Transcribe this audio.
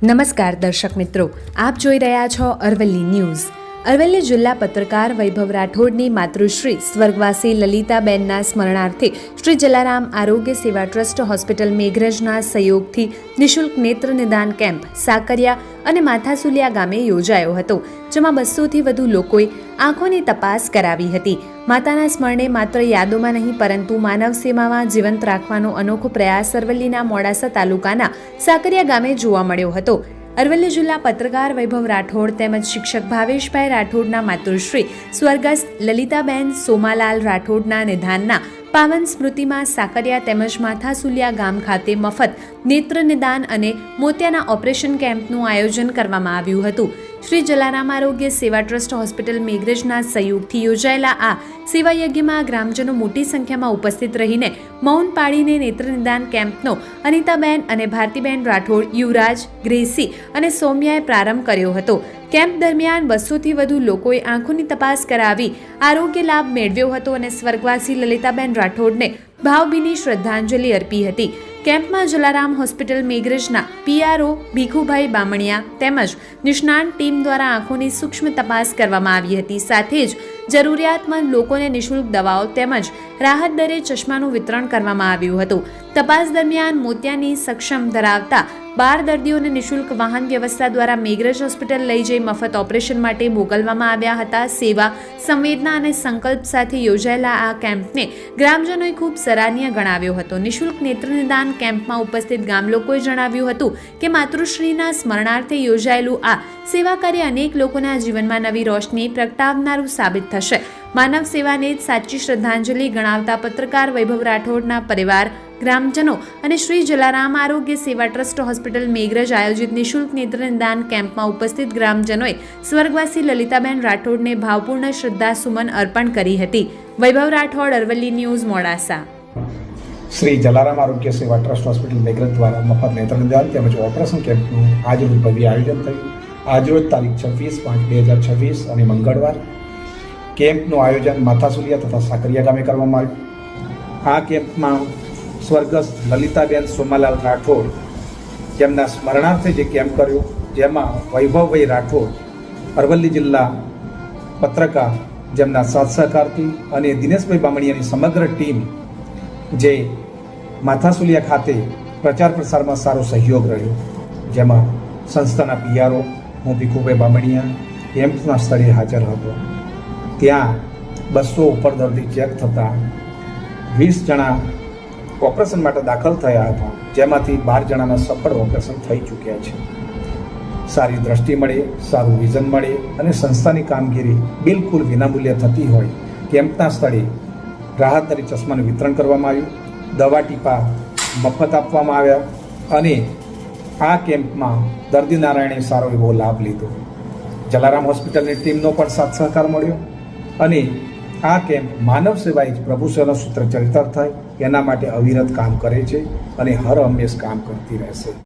નમસ્કાર દર્શક મિત્રો, આપ જોઈ રહ્યા છો અરવલ્લી ન્યૂઝ. અરવલ્લી જિલ્લા પત્રકાર વૈભવ રાઠોડની માતૃશ્રી સ્વર્ગવાસી લલિતાબેનના સ્મરણાર્થે શ્રી જલારામ આરોગ્ય સેવા ટ્રસ્ટ હોસ્પિટલ મેઘરજના સહયોગથી નિઃશુલ્ક નેત્ર નિદાન કેમ્પ સાકરિયા અને માથાસુલિયા ગામે યોજાયો હતો, જેમાં 200થી વધુ લોકોએ આંખોની તપાસ કરાવી હતી. માતાના સ્મરણે માત્ર યાદોમાં નહીં પરંતુ માનવ સેવામાં જીવંત રાખવાનો અનોખો પ્રયાસ અરવલ્લીના મોડાસા તાલુકાના સાકરિયા ગામે જોવા મળ્યો હતો. અરવલ્લી જિલ્લા પત્રકાર વૈભવ રાઠોડ તેમજ શિક્ષક ભાવેશભાઈ રાઠોડના માતૃશ્રી સ્વર્ગસ્થ લલિતાબેન સોમાલાલ રાઠોડના નિધાનના પાવન સ્મૃતિમાં સાકરિયા તેમજ માથાસુલિયા ગામ ખાતે મફત નેત્ર નિદાન અને મોતિયાના ઓપરેશન કેમ્પનું આયોજન કરવામાં આવ્યું હતું. શ્રી જલારામ આરોગ્ય સેવા ટ્રસ્ટ હોસ્પિટલ મેઘરજના સહયોગથી યોજાયેલા આ સેવાયજ્ઞમાં ગ્રામજનો મોટી સંખ્યામાં ઉપસ્થિત રહીને મૌન પાડીને નેત્ર નિદાન કેમ્પનો અનિતાબેન અને ભારતીબેન રાઠોડ, યુવરાજ, ગ્રેસી અને સૌમ્યાએ પ્રારંભ કર્યો હતો. કેમ્પ દરમિયાન 200થી વધુ લોકોએ આંખોની તપાસ કરાવી આરોગ્ય લાભ મેળવ્યો હતો અને સ્વર્ગવાસી લલિતાબેન રાઠોડને ભાવભીની શ્રદ્ધાંજલિ અર્પી હતી. કેમ્પમાં જલારામ હોસ્પિટલ મેઘરજના PRO ભીખુભાઈ બામણિયા તેમજ નિષ્ણાંત ટીમ દ્વારા આંખોની સૂક્ષ્મ તપાસ કરવામાં આવી હતી. સાથે જ જરૂરિયાતમંદ લોકોને નિઃશુલ્ક દવાઓ તેમજ રાહત દરે ચશ્માનું વિતરણ કરવામાં આવ્યું હતું. તપાસ દરમિયાન મોતિયાની સક્ષમ ધરાવતા 12 દર્દીઓને નિઃશુલ્ક વાહન વ્યવસ્થા દ્વારા મેઘરજ હોસ્પિટલ લઈ જઈ મફત ઓપરેશન માટે મોકલવામાં આવ્યા હતા. સેવા, સંવેદના અને સંકલ્પ સાથે યોજાયેલા આ કેમ્પને ગ્રામજનોએ ખૂબ સરાહનીય ગણાવ્યો હતો. નિઃશુલ્ક નેત્ર નિદાન કેમ્પમાં ઉપસ્થિત ગામ લોકોએ જણાવ્યું હતું કે માતૃશ્રીના સ્મરણાર્થે યોજાયેલું આ સેવા કાર્ય અનેક લોકોના જીવનમાં નવી રોશની પ્રગટાવનારું સાબિત થશે. માનવ સેવાને જ સાચી શ્રદ્ધાંજલિ ગણાવતા પત્રકાર વૈભવ રાઠોડના પરિવાર, ગ્રામજનો અને શ્રી જલારામ આરોગ્ય સેવા ટ્રસ્ટ હોસ્પિટલ મેઘરજ આયોજિત નિઃશુલ્ક નેત્ર નિદાન કેમ્પમાં ઉપસ્થિત ગ્રામજનોએ સ્વર્ગવાસી લલિતાબેન રાઠોડને ભાવપૂર્ણ શ્રદ્ધાસુમન અર્પણ કરી હતી. વૈભવ રાઠોડ, અરવલ્લી ન્યૂઝ, મોડાસા. શ્રી જલારામ આરોગ્ય સેવા ટ્રસ્ટ હોસ્પિટલ મેઘરજ દ્વારા મફત નેત્ર નિદાન તેમજ ઓપરેશન કેમ્પનું આજરોજ ભવ્ય આયોજન થયું. આજરોજ તારીખ 26/5/2026 અને મંગળવાર કેમ્પનું આયોજન માથાસુલિયા તથા સાકરિયા ગામે કરવામાં આવ્યું. આ કેમ્પમાં સ્વર્ગસ્થ લલિતાબેન સોમાલાલ રાઠોડ જેમના સ્મરણાર્થે જે કેમ્પ કર્યો, જેમાં વૈભવભાઈ રાઠોડ અરવલ્લી જિલ્લા પત્રકાર જેમના સાથ સહકારથી અને દિનેશભાઈ બામણિયાની સમગ્ર ટીમ જે માથાસુલિયા ખાતે પ્રચાર પ્રસારમાં સારો સહયોગ રહ્યો, જેમાં સંસ્થાના PRO હું ભીખુભાઈ બામણિયા કેમ્પના સ્થળે હાજર હતો. ત્યાં 200 ઉપર દર્દી ચેક થતાં 20 જણા ઓપરેશન માટે દાખલ થયા હતા, જેમાંથી 12 જણાના સફળ ઓપરેશન થઈ ચૂક્યા છે. સારી દ્રષ્ટિ મળે, સારું વિઝન મળે અને સંસ્થાની કામગીરી બિલકુલ વિનામૂલ્ય થતી હોય, કેમ્પના સ્થળે રાહત દરે ચશ્માનું વિતરણ કરવામાં આવ્યું, દવા ટીપા મફત આપવામાં આવ્યા અને આ કેમ્પમાં દર્દી નારાયણે સારો એવો લાભ લીધો. જલારામ હોસ્પિટલની ટીમનો પણ સાથ સહકાર મળ્યો અને આ કેમ્પ માનવ સેવાએ જ પ્રભુ સેવાનો સૂત્ર ચરિતાર્થ થાય એના માટે અવિરત કામ કરે છે અને હર હંમેશ કામ કરતી રહેશે.